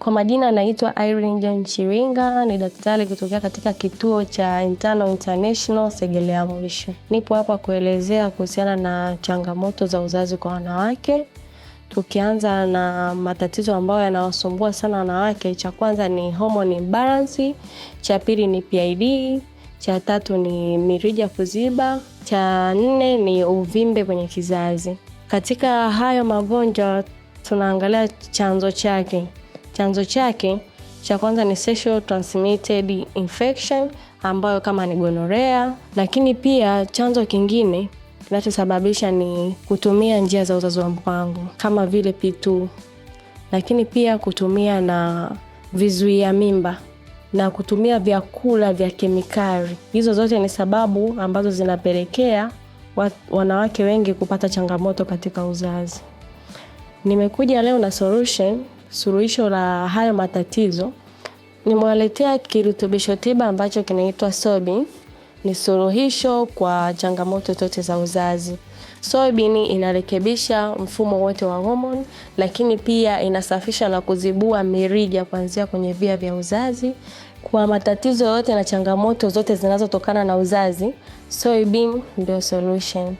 Kwa majina naitwa Irene John Chiringa, ni daktari kutokea katika kituo cha International Segerea Mwisho. Nipo hapa kuelezea kuhusiana na changamoto za uzazi kwa wanawake. Tukianza na matatizo ambayo yanawasumbua sana wanawake, cha kwanza ni hormone imbalance, cha pili ni PID, cha tatu ni mirija kuziba, cha nne ni uvimbe kwenye kizazi. Katika hayo magonjwa tunaangalia chanzo chake. Chanzo chake cha kwanza ni sexual transmitted infection ambayo kama ni gonorrhea, lakini pia chanzo kingine kinachosababisha ni kutumia njia za uzazi wa mpango kama vile P2, lakini pia kutumia na vizuia mimba na kutumia vyakula vya kemikali. Hizo zote ni sababu ambazo zinapelekea wanawake wengi kupata changamoto katika uzazi. Nimekuja leo na suluhisho la hayo matatizo. Nimewaletea kirutubisho tiba ambacho kinaitwa Soybean. Ni suluhisho kwa changamoto zote za uzazi. Soybean inarekebisha mfumo wote wa hormone, lakini pia inasafisha na kuzibua mirija kuanzia kwenye via vya uzazi. Kwa matatizo yote na changamoto zote zinazotokana na uzazi, Soybean ndio solution.